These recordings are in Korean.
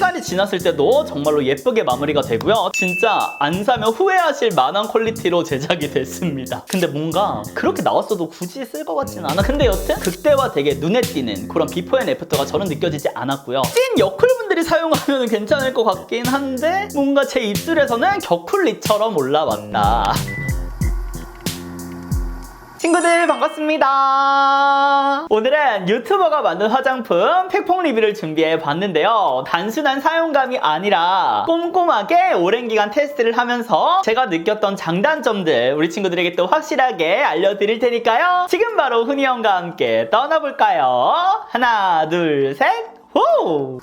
시간이 지났을 때도 정말로 예쁘게 마무리가 되고요. 진짜 안 사면 후회하실 만한 퀄리티로 제작이 됐습니다. 근데 뭔가 그렇게 나왔어도 굳이 쓸 것 같진 않아. 근데 여튼 그때와 되게 눈에 띄는 그런 비포 앤 애프터가 저는 느껴지지 않았고요. 찐 여쿨분들이 사용하면 괜찮을 것 같긴 한데 뭔가 제 입술에서는 겨쿨리처럼 올라왔다. 친구들 반갑습니다. 오늘은 유튜버가 만든 화장품 팩폭 리뷰를 준비해 봤는데요. 단순한 사용감이 아니라 꼼꼼하게 오랜 기간 테스트를 하면서 제가 느꼈던 장단점들 우리 친구들에게 또 확실하게 알려드릴 테니까요. 지금 바로 훈이 형과 함께 떠나볼까요? 하나, 둘, 셋, 호!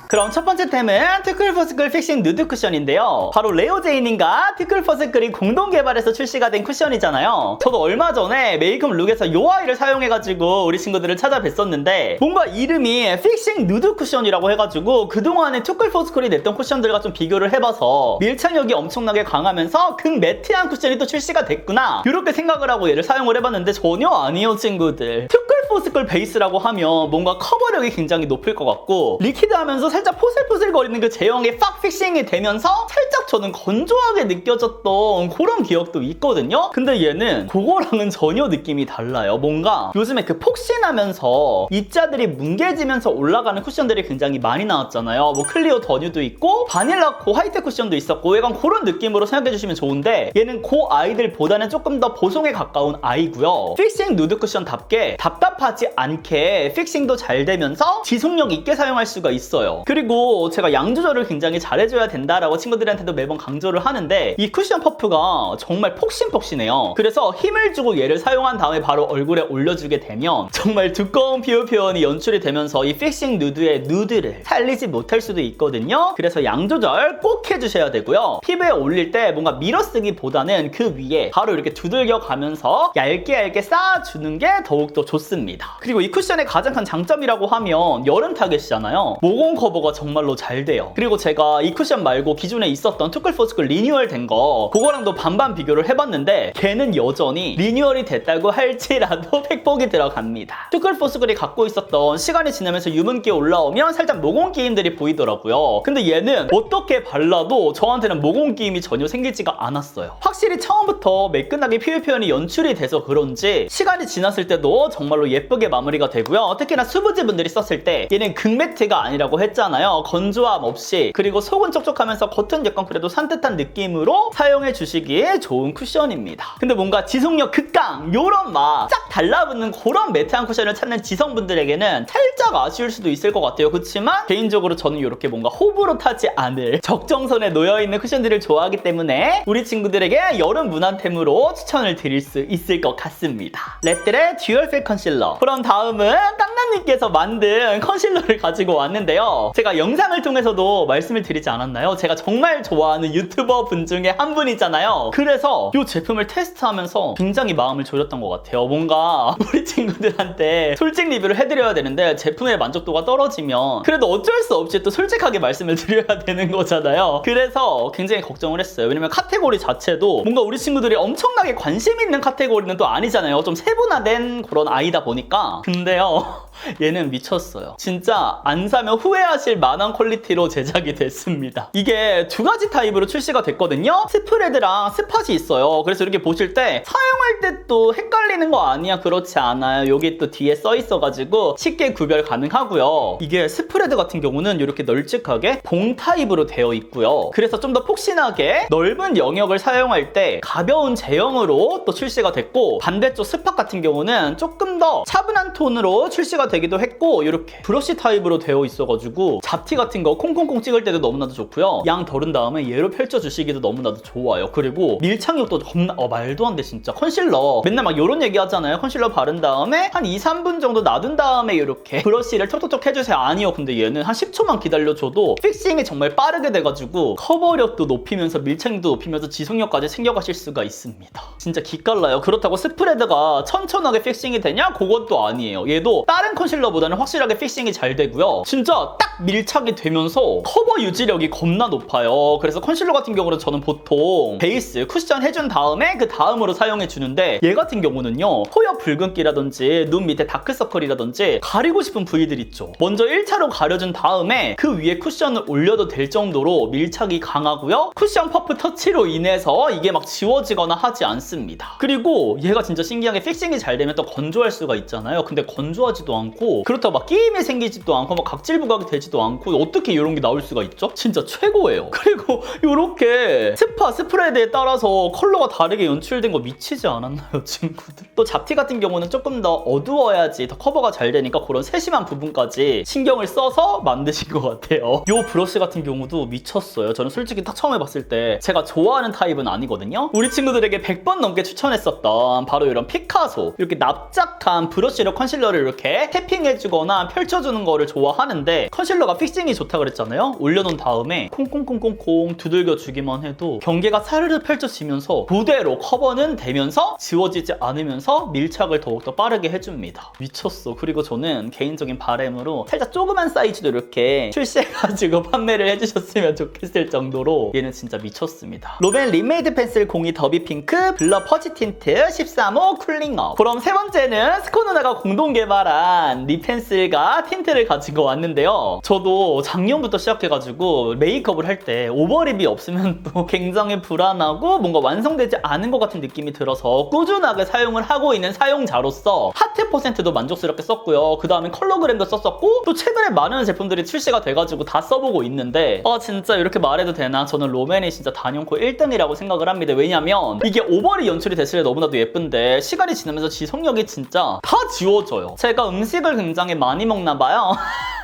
그럼 첫 번째 템은 투쿨포스쿨 픽싱 누드 쿠션인데요. 바로 레오제이님과 투쿨포스쿨이 공동 개발해서 출시가 된 쿠션이잖아요. 저도 얼마 전에 메이크업 룩에서 이 아이를 사용해가지고 우리 친구들을 찾아뵀었는데 뭔가 이름이 픽싱 누드 쿠션이라고 해가지고 그동안에 투쿨포스쿨이 냈던 쿠션들과 좀 비교를 해봐서 밀착력이 엄청나게 강하면서 극 매트한 쿠션이 또 출시가 됐구나 이렇게 생각을 하고 얘를 사용을 해봤는데 전혀 아니에요 친구들. 투쿨포스쿨 베이스라고 하면 뭔가 커버력이 굉장히 높을 것 같고 리퀴드하면서 살짝 포슬포슬거리는 그 제형이 팍 픽싱이 되면서 살짝 저는 건조하게 느껴졌던 그런 기억도 있거든요. 근데 얘는 그거랑은 전혀 느낌이 달라요. 뭔가 요즘에 그 폭신하면서 입자들이 뭉개지면서 올라가는 쿠션들이 굉장히 많이 나왔잖아요. 뭐 클리오 더뉴도 있고 바닐라코 화이트 쿠션도 있었고 약간 그런 느낌으로 생각해주시면 좋은데 얘는 그 아이들보다는 조금 더 보송에 가까운 아이고요. 픽싱 누드 쿠션답게 답답하지 않게 픽싱도 잘 되면서 지속력 있게 사용할 수가 있어요. 그리고 제가 양 조절을 굉장히 잘해줘야 된다라고 친구들한테도 매번 강조를 하는데 이 쿠션 퍼프가 정말 폭신폭신해요. 그래서 힘을 주고 얘를 사용한 다음에 바로 얼굴에 올려주게 되면 정말 두꺼운 피부 표현이 연출이 되면서 이 픽싱 누드의 누드를 살리지 못할 수도 있거든요. 그래서 양 조절 꼭 해주셔야 되고요. 피부에 올릴 때 뭔가 밀어쓰기보다는 그 위에 바로 이렇게 두들겨 가면서 얇게 쌓아주는 게 더욱더 좋습니다. 그리고 이 쿠션의 가장 큰 장점이라고 하면 여름 타겟이잖아요. 모공 커버가 정말로 잘 돼요. 그리고 제가 이 쿠션 말고 기존에 있었던 투쿨포스쿨 리뉴얼 된 거 그거랑도 반반 비교를 해봤는데 걔는 여전히 리뉴얼이 됐다고 할지라도 팩폭이 들어갑니다. 투쿨포스쿨이 갖고 있었던 시간이 지나면서 유분기 올라오면 살짝 모공 끼임들이 보이더라고요. 근데 얘는 어떻게 발라도 저한테는 모공 끼임이 전혀 생기지가 않았어요. 확실히 처음부터 매끈하게 피부 표현이 연출이 돼서 그런지 시간이 지났을 때도 정말로 예쁘게 마무리가 되고요. 특히나 수부지 분들이 썼을 때 얘는 극매트가 아니라고 했잖아요. 건조함 없이 그리고 속은 촉촉하면서 겉은 약간 그래도 산뜻한 느낌으로 사용해 주시기에 좋은 쿠션입니다. 근데 뭔가 지속력 극강 요런 막 쫙 달라붙는 그런 매트한 쿠션을 찾는 지성분들에게는 살짝 아쉬울 수도 있을 것 같아요. 그렇지만 개인적으로 저는 이렇게 뭔가 호불호 타지 않을 적정선에 놓여있는 쿠션들을 좋아하기 때문에 우리 친구들에게 여름 무난템으로 추천을 드릴 수 있을 것 같습니다. 레뜰의 듀얼필 컨실러. 그럼 다음은 깡남님께서 만든 컨실러를 가지고 왔는데요. 제가 영상을 통해서도 말씀을 드리지 않았나요? 제가 정말 좋아하는 유튜버 분 중에 한 분이잖아요. 그래서 이 제품을 테스트하면서 굉장히 마음을 졸였던 것 같아요. 뭔가 우리 친구들한테 솔직 리뷰를 해드려야 되는데 제품의 만족도가 떨어지면 그래도 어쩔 수 없이 또 솔직하게 말씀을 드려야 되는 거잖아요. 그래서 굉장히 걱정을 했어요. 왜냐면 카테고리 자체도 뭔가 우리 친구들이 엄청나게 관심 있는 카테고리는 또 아니잖아요. 좀 세분화된 그런 아이다 보니까. 근데요 얘는 미쳤어요. 진짜 안 사면 후회하실 만한 퀄리티로 제작이 됐습니다. 이게 두 가지 타입으로 출시가 됐거든요. 스프레드랑 스팟이 있어요. 그래서 이렇게 보실 때 사용할 때 또 헷갈리는 거 아니야? 그렇지 않아요. 여기 또 뒤에 써 있어가지고 쉽게 구별 가능하고요. 이게 스프레드 같은 경우는 이렇게 널찍하게 봉 타입으로 되어 있고요. 그래서 좀 더 폭신하게 넓은 영역을 사용할 때 가벼운 제형으로 또 출시가 됐고 반대쪽 스팟 같은 경우는 조금 더 차분한 톤으로 출시가 되기도 했고 이렇게 브러쉬 타입으로 되어 있어가지고 잡티 같은 거 콩콩콩 찍을 때도 너무나도 좋고요. 양 덜은 다음에 얘로 펼쳐주시기도 너무나도 좋아요. 그리고 밀착력도 겁나 말도 안 돼 진짜. 컨실러 맨날 막 이런 얘기 하잖아요. 컨실러 바른 다음에 한 2-3분 정도 놔둔 다음에 이렇게 브러쉬를 톡톡톡 해주세요. 아니요. 근데 얘는 한 10초만 기다려줘도 픽싱이 정말 빠르게 돼가지고 커버력도 높이면서 밀착력도 높이면서 지속력까지 챙겨가실 수가 있습니다. 진짜 기깔나요. 그렇다고 스프레드가 천천하게 픽싱이 되냐? 그것도 아니에요. 얘도 다른 컨실러보다는 확실하게 픽싱이 잘 되고요. 진짜 딱 밀착이 되면서 커버 유지력이 겁나 높아요. 그래서 컨실러 같은 경우는 저는 보통 베이스 쿠션 해준 다음에 그 다음으로 사용해 주는데 얘 같은 경우는요, 코옆 붉은기라든지 눈 밑에 다크서클이라든지 가리고 싶은 부위들 있죠. 먼저 1차로 가려준 다음에 그 위에 쿠션을 올려도 될 정도로 밀착이 강하고요. 쿠션 퍼프 터치로 인해서 이게 막 지워지거나 하지 않습니다. 그리고 얘가 진짜 신기하게 픽싱이 잘 되면 또 건조할 수가 있잖아요. 근데 건조하지도 않고 그렇다고 막 끼임이 생기지도 않고 막 각질 부각이 되지도 않고 어떻게 이런 게 나올 수가 있죠? 진짜 최고예요. 그리고 이렇게 스파 스프레드에 따라서 컬러가 다르게 연출된 거 미치지 않았나요, 친구들? 또 잡티 같은 경우는 조금 더 어두워야지 더 커버가 잘 되니까 그런 세심한 부분까지 신경을 써서 만드신 것 같아요. 이 브러쉬 같은 경우도 미쳤어요. 저는 솔직히 딱 처음에 봤을 때 제가 좋아하는 타입은 아니거든요. 우리 친구들에게 100번 넘게 추천했었던 바로 이런 피카소, 이렇게 납작한 브러쉬로 컨실러를 이렇게 탭핑해주거나 펼쳐주는 거를 좋아하는데, 컨실러가 픽싱이 좋다 그랬잖아요. 올려놓은 다음에 콩콩콩콩콩 두들겨주기만 해도 경계가 사르르 펼쳐지면서 그대로 커버는 되면서 지워지지 않으면서 밀착을 더욱더 빠르게 해줍니다. 미쳤어. 그리고 저는 개인적인 바람으로 살짝 조그만 사이즈도 이렇게 출시해가지고 판매를 해주셨으면 좋겠을 정도로 얘는 진짜 미쳤습니다. 로벤 립메이드 펜슬 02 더비 핑크 블러 퍼지 틴트 13호 쿨링업. 그럼 세 번째는 스코 누나가 공동 개발한 립 펜슬과 틴트를 가지고 왔는데요. 저도 작년부터 시작해가지고 메이크업을 할 때 오버립이 없으면 또 굉장히 불안하고 뭔가 완성되지 않은 것 같은 느낌이 들어서 꾸준하게 사용을 하고 있는 사용자로서 하트 퍼센트도 만족스럽게 썼고요. 그 다음에 컬러그램도 썼었고, 또 최근에 많은 제품들이 출시가 돼가지고 다 써보고 있는데, 진짜 이렇게 말해도 되나? 저는 롬앤이 진짜 단연코 1등이라고 생각을 합니다. 왜냐면 이게 오버립 연출이 됐을 때 너무나도 예쁜데 시간이 지나면서 지속력이 진짜 다 지워져요. 제가 음식을 굉장히 많이 먹나 봐요.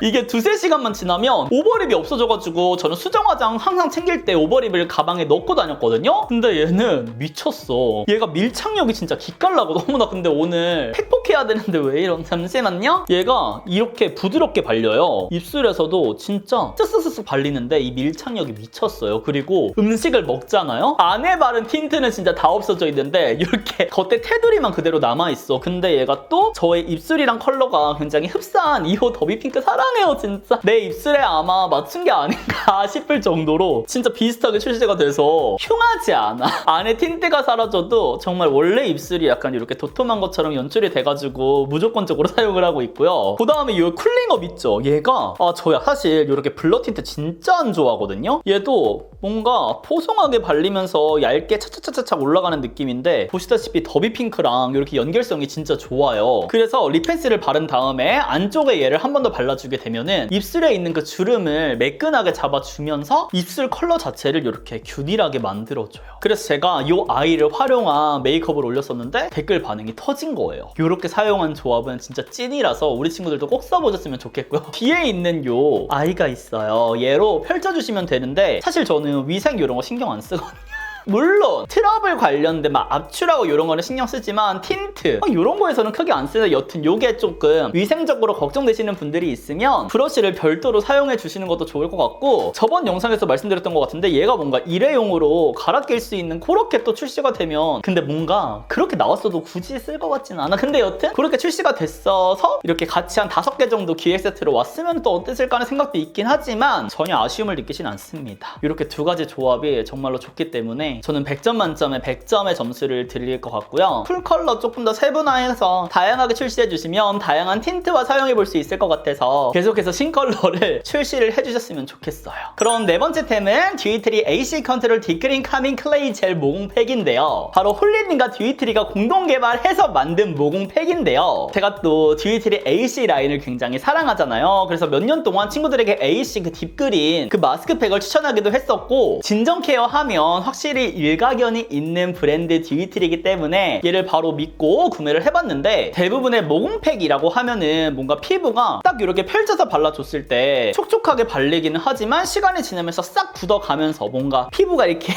이게 2-3시간만 지나면 오버립이 없어져가지고 저는 수정 화장 항상 챙길 때 오버립을 가방에 넣고 다녔거든요. 근데 얘는 미쳤어. 얘가 밀착력이 진짜 기깔나고 너무나. 근데 오늘 팩폭해야 되는데 왜 이런, 잠시만요. 얘가 이렇게 부드럽게 발려요. 입술에서도 진짜 쓱쓱쓱 발리는데 이 밀착력이 미쳤어요. 그리고 음식을 먹잖아요. 안에 바른 틴트는 진짜 다 없어져 있는데 이렇게 겉에 테두리만 그대로 남아있어. 근데 얘가 또 저의 입술이랑 컬러가 굉장히 흡사한 2호 더비핑크 사랑해요. 진짜 내 입술에 아마 맞춘 게 아닌가 싶을 정도로 진짜 비슷하게 출시가 돼서 흉하지 않아. 안에 틴트가 사라져도 정말 원래 입술이 약간 이렇게 도톰한 것처럼 연출이 돼가지고 무조건적으로 사용을 하고 있고요. 그 다음에 이 쿨링업 있죠. 얘가 저야 사실 이렇게 블러 틴트 진짜 안 좋아하거든요. 얘도 뭔가 포송하게 발리면서 얇게 차차차차차 올라가는 느낌인데, 보시다시피 더비핑크랑 이렇게 연결성이 진짜 좋아요. 그래서 립 펜슬을 바른 다음에 안쪽에 얘를 한 번 더 발라주게 되면은 입술에 있는 그 주름을 매끈하게 잡아주면서 입술 컬러 자체를 이렇게 균일하게 만들어줘요. 그래서 제가 이 아이를 활용한 메이크업을 올렸었는데 댓글 반응이 터진 거예요. 이렇게 사용한 조합은 진짜 찐이라서 우리 친구들도 꼭 써보셨으면 좋겠고요. 뒤에 있는 이 아이가 있어요. 얘로 펼쳐주시면 되는데, 사실 저는 위생 이런 거 신경 안 쓰거든요. 물론 트러블 관련된 막 압출하고 이런 거는 신경 쓰지만 틴트 이런 거에서는 크게 안 쓰는데, 여튼 요게 조금 위생적으로 걱정되시는 분들이 있으면 브러쉬를 별도로 사용해 주시는 것도 좋을 것 같고, 저번 영상에서 말씀드렸던 것 같은데 얘가 뭔가 일회용으로 갈아 낄 수 있는 그렇게 또 출시가 되면, 근데 뭔가 그렇게 나왔어도 굳이 쓸 것 같진 않아. 근데 여튼 그렇게 출시가 됐어서 이렇게 같이 한 5개 정도 기획 세트로 왔으면 또 어땠을까 하는 생각도 있긴 하지만 전혀 아쉬움을 느끼진 않습니다. 이렇게 두 가지 조합이 정말로 좋기 때문에 저는 100점 만점에 100점의 점수를 드릴 것 같고요. 풀 컬러 조금 더 세분화해서 다양하게 출시해주시면 다양한 틴트와 사용해볼 수 있을 것 같아서 계속해서 신컬러를 출시를 해주셨으면 좋겠어요. 그럼 네 번째 템은 듀이트리 AC 컨트롤 딥크린 카밍 클레이 젤 모공팩인데요. 바로 홀리님과 듀이트리가 공동 개발해서 만든 모공팩인데요. 제가 또 듀이트리 AC 라인을 굉장히 사랑하잖아요. 그래서 몇 년 동안 친구들에게 AC 그 딥그린 그 마스크팩을 추천하기도 했었고, 진정 케어 하면 확실히 일가견이 있는 브랜드 듀이트리이기 때문에 얘를 바로 믿고 구매를 해봤는데, 대부분의 모공팩이라고 하면은 뭔가 피부가 딱 이렇게 펼쳐서 발라줬을 때 촉촉하게 발리기는 하지만 시간이 지나면서 싹 굳어가면서 뭔가 피부가 이렇게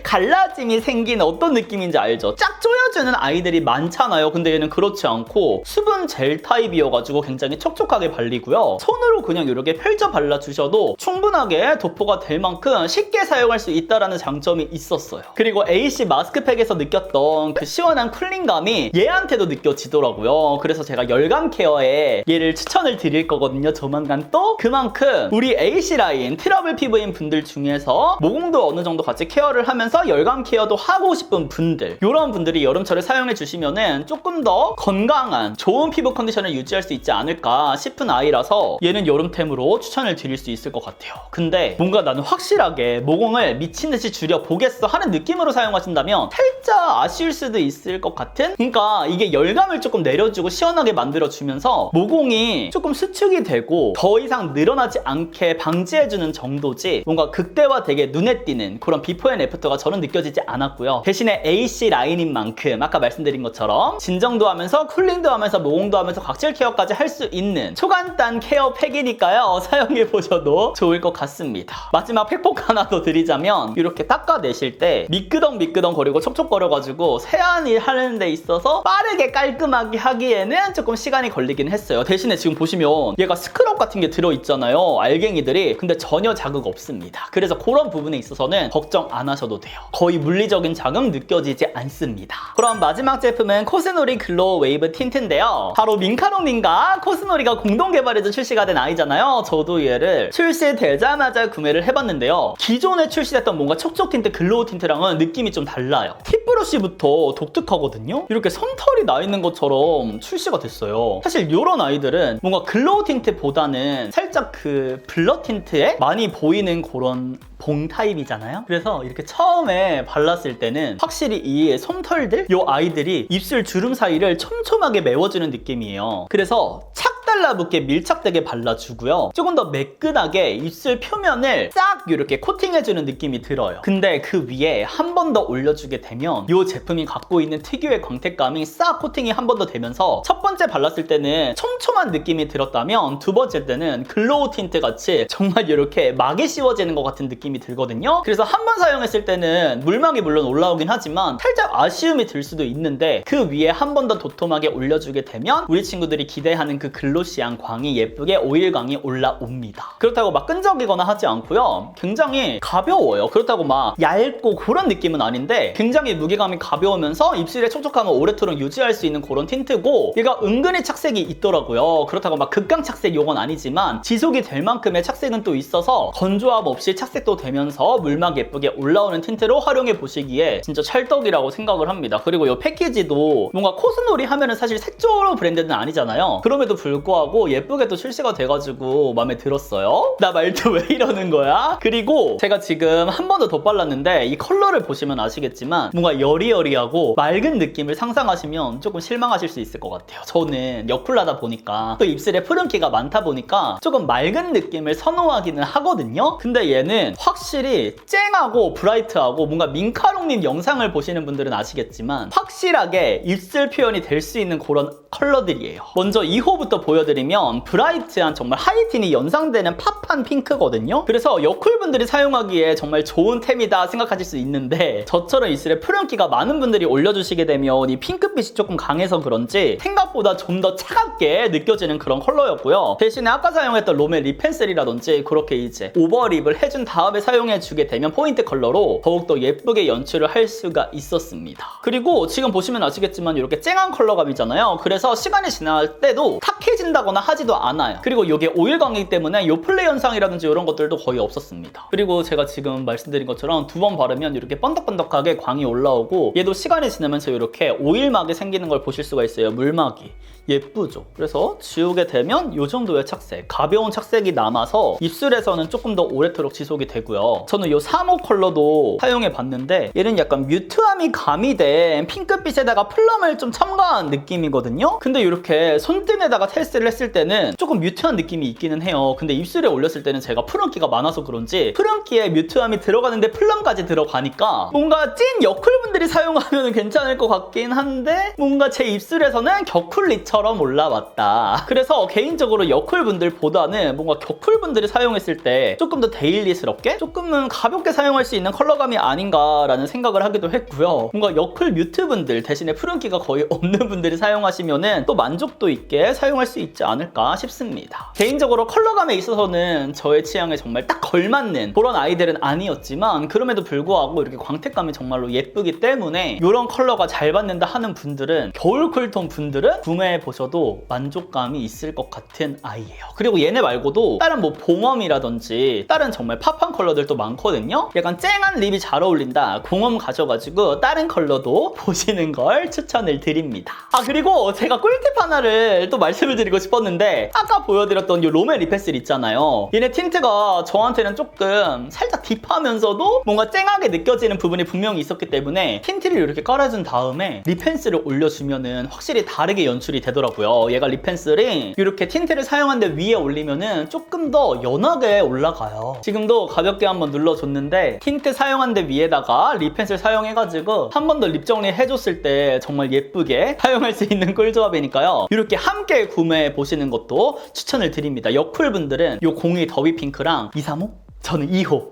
갈라짐이 생기는 어떤 느낌인지 알죠? 쫙 조여주는 아이들이 많잖아요. 근데 얘는 그렇지 않고 수분 젤 타입이어가지고 굉장히 촉촉하게 발리고요. 손으로 그냥 이렇게 펼쳐 발라주셔도 충분하게 도포가 될 만큼 쉽게 사용할 수 있다는 장점이 있었어요. 들었어요. 그리고 AC 마스크팩에서 느꼈던 그 시원한 쿨링감이 얘한테도 느껴지더라고요. 그래서 제가 열감 케어에 얘를 추천을 드릴 거거든요. 조만간 또 그만큼 우리 AC 라인 트러블 피부인 분들 중에서 모공도 어느 정도 같이 케어를 하면서 열감 케어도 하고 싶은 분들, 이런 분들이 여름철에 사용해 주시면은 조금 더 건강한 좋은 피부 컨디션을 유지할 수 있지 않을까 싶은 아이라서 얘는 여름템으로 추천을 드릴 수 있을 것 같아요. 근데 뭔가 나는 확실하게 모공을 미친듯이 줄여보겠어 하는 느낌으로 사용하신다면 살짝 아쉬울 수도 있을 것 같은, 그러니까 이게 열감을 조금 내려주고 시원하게 만들어주면서 모공이 조금 수축이 되고 더 이상 늘어나지 않게 방지해주는 정도지 뭔가 극대화되게 눈에 띄는 그런 비포 앤 애프터가 저는 느껴지지 않았고요. 대신에 AC 라인인 만큼 아까 말씀드린 것처럼 진정도 하면서 쿨링도 하면서 모공도 하면서 각질 케어까지 할 수 있는 초간단 케어 팩이니까요. 사용해보셔도 좋을 것 같습니다. 마지막 팩폭 하나 더 드리자면 이렇게 닦아내실 때 미끄덩 거리고 촉촉거려가지고 세안을 하는 데 있어서 빠르게 깔끔하게 하기에는 조금 시간이 걸리긴 했어요. 대신에 지금 보시면 얘가 스크럽 같은 게 들어있잖아요. 알갱이들이. 근데 전혀 자극 없습니다. 그래서 그런 부분에 있어서는 걱정 안 하셔도 돼요. 거의 물리적인 자극 느껴지지 않습니다. 그럼 마지막 제품은 코스놀이 글로우 웨이브 틴트인데요. 바로 민카롱님과 코스놀이가 공동 개발해서 출시가 된 아이잖아요. 저도 얘를 출시되자마자 구매를 해봤는데요. 기존에 출시됐던 뭔가 촉촉 틴트, 글로우 틴트랑은 느낌이 좀 달라요. 팁브러쉬부터 독특하거든요. 이렇게 솜털이 나 있는 것처럼 출시가 됐어요. 사실 이런 아이들은 뭔가 글로우 틴트보다는 살짝 그 블러 틴트에 많이 보이는 그런 봉 타입이잖아요. 그래서 이렇게 처음에 발랐을 때는 확실히 이 솜털들, 이 아이들이 입술 주름 사이를 촘촘하게 메워주는 느낌이에요. 그래서 착 달라붙게 밀착되게 발라주고요. 조금 더 매끈하게 입술 표면을 싹 이렇게 코팅해주는 느낌이 들어요. 근데 그 위에 한 번 더 올려주게 되면 이 제품이 갖고 있는 특유의 광택감이 싹 코팅이 한 번 더 되면서 첫 번째 발랐을 때는 촘촘한 느낌이 들었다면 두 번째 때는 글로우 틴트 같이 정말 이렇게 막이 씌워지는 것 같은 느낌이 들거든요. 그래서 한 번 사용했을 때는 물막이 물론 올라오긴 하지만 살짝 아쉬움이 들 수도 있는데 그 위에 한 번 더 도톰하게 올려주게 되면 우리 친구들이 기대하는 그 글로시한 광이 예쁘게 오일광이 올라옵니다. 그렇다고 막 끈적이거나 하지 않고요. 굉장히 가벼워요. 그렇다고 막 얇고 그런 느낌은 아닌데 굉장히 무게감이 가벼우면서 입술의 촉촉함을 오래도록 유지할 수 있는 그런 틴트고 얘가 은근히 착색이 있더라고요. 그렇다고 막 극강 착색 요건 아니지만 지속이 될 만큼의 착색은 또 있어서 건조함 없이 착색도 되면서 물막 예쁘게 올라오는 틴트로 활용해 보시기에 진짜 찰떡이라고 생각을 합니다. 그리고 이 패키지도 뭔가 코스놀이 하면은 사실 색조 브랜드는 아니잖아요. 그럼에도 불구하고 예쁘게 또 출시가 돼가지고 마음에 들었어요. 나 말도 왜 이러는 거야? 그리고 제가 지금 한 번 더 덧발랐는데 이 컬러를 보시면 아시겠지만 뭔가 여리여리하고 맑은 느낌을 상상하시면 조금 실망하실 수 있을 것 같아요. 저는 여쿨하다 보니까 또 입술에 푸른기가 많다 보니까 조금 맑은 느낌을 선호하기는 하거든요. 근데 얘는 확실히 쨍하고 브라이트하고 뭔가 민카롱님 영상을 보시는 분들은 아시겠지만 확실하게 입술 표현이 될 수 있는 그런 컬러들이에요. 먼저 2호부터 보여드리면 브라이트한 정말 하이틴이 연상되는 팝한 핑크거든요. 그래서 여쿨분들이 사용하기에 정말 좋은 템이다 생각하실 수 있는데 저처럼 입술에 푸른기가 많은 분들이 올려주시게 되면 이 핑크빛이 조금 강해서 그런지 생각보다 좀 더 차갑게 느껴지는 그런 컬러였고요. 대신에 아까 사용했던 롬의 립 펜슬이라든지 그렇게 이제 오버립을 해준 다음에 사용해주게 되면 포인트 컬러로 더욱더 예쁘게 연출을 할 수가 있었습니다. 그리고 지금 보시면 아시겠지만 이렇게 쨍한 컬러감이잖아요. 그래서 시간이 지날 때도 탁해진다거나 하지도 않아요. 그리고 이게 오일광이기 때문에 요 플레 현상이라든지 이런 것들도 거의 없었습니다. 그리고 제가 지금 말씀드린 것처럼 두 번 바르면 이렇게 번덕번덕하게 광이 올라오고 얘도 시간이 지나면서 이렇게 오일막이 생기는 걸 보실 수가 있어요. 물막이. 예쁘죠? 그래서 지우게 되면 이 정도의 착색, 가벼운 착색이 남아서 입술에서는 조금 더 오래도록 지속이 되고요. 저는 이 3호 컬러도 사용해 봤는데 얘는 약간 뮤트함이 가미된 핑크빛에다가 플럼을 좀 첨가한 느낌이거든요. 근데 이렇게 손등에다가 테스트를 했을 때는 조금 뮤트한 느낌이 있기는 해요. 근데 입술에 올렸을 때는 제가 푸른기가 많아서 그런지 푸른기에 뮤트함이 들어가는데 플럼까지 들어가니까 뭔가 찐 여쿨분들이 사용하면 괜찮을 것 같긴 한데 뭔가 제 입술에서는 격쿨리처럼 올라왔다. 그래서 개인적으로 여쿨분들보다는 뭔가 격쿨분들이 사용했을 때 조금 더 데일리스럽게 조금은 가볍게 사용할 수 있는 컬러감이 아닌가라는 생각을 하기도 했고요. 뭔가 여쿨 뮤트분들 대신에 푸른기가 거의 없는 분들이 사용하시면은 또 만족도 있게 사용할 수 있지 않을까 싶습니다. 개인적으로 컬러감에 있어서는 저의 취향에 정말 딱 걸맞는 그런 아이들은 아니었지만 그럼에도 불구하고 이렇게 광택감이 정말로 예쁘기 때문에 이런 컬러가 잘 받는다 하는 분들은 겨울 쿨톤 분들은 구매해 보셔도 만족감이 있을 것 같은 아이예요. 그리고 얘네 말고도 다른 뭐 봉엄이라든지 다른 정말 팝한 컬러들도 많거든요. 약간 쨍한 립이 잘 어울린다, 봉엄 가셔가지고 다른 컬러도 보시는 걸 추천을 드립니다. 아, 그리고 제가 꿀팁 하나를 또 말씀을 드리고 싶었는데 아까 보여드렸던 이 롬의 립 펜슬 있잖아요. 얘네 틴트가 저한테는 조금 살짝 딥하면서도 뭔가 쨍하게 느껴지는 부분이 분명히 있었기 때문에 틴트를 이렇게 깔아준 다음에 립 펜슬을 올려주면은 확실히 다르게 연출이 되더라고요. 얘가 립 펜슬이 이렇게 틴트를 사용한 데 위에 올리면은 조금 더 연하게 올라가요. 지금도 가볍게 한번 눌러줬는데 틴트 사용한 데 위에다가 립 펜슬 사용해가지고 한 번 더 립 정리 해줬을 때 정말 예쁘게 사용할 수 있는 꿀조합이니까요. 이렇게 함께 구매해 보시는 것도 추천을 드립니다. 여쿨 분들은 요 02 더비 핑크랑 235? 저는 2호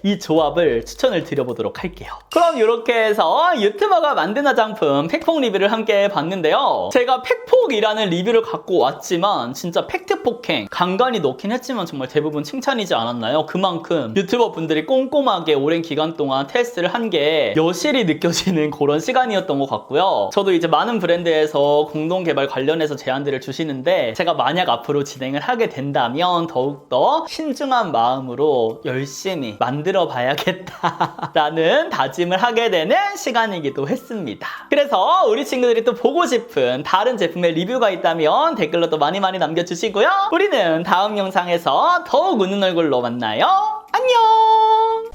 이 조합을 추천을 드려보도록 할게요. 그럼 이렇게 해서 유튜버가 만든 화장품 팩폭 리뷰를 함께 봤는데요. 제가 팩폭이라는 리뷰를 갖고 왔지만 진짜 팩트 폭행 간간히 넣긴 했지만 정말 대부분 칭찬이지 않았나요? 그만큼 유튜버 분들이 꼼꼼하게 오랜 기간 동안 테스트를 한 게 여실히 느껴지는 그런 시간이었던 것 같고요. 저도 이제 많은 브랜드에서 공동 개발 관련해서 제안들을 주시는데 제가 만약 앞으로 진행을 하게 된다면 더욱더 신중한 마음으로 열심히 만들어 봐야겠다 라는 다짐을 하게 되는 시간이기도 했습니다. 그래서 우리 친구들이 또 보고 싶은 다른 제품의 리뷰가 있다면 댓글로 또 많이 남겨주시고요. 우리는 다음 영상에서 더욱 웃는 얼굴로 만나요. 안녕.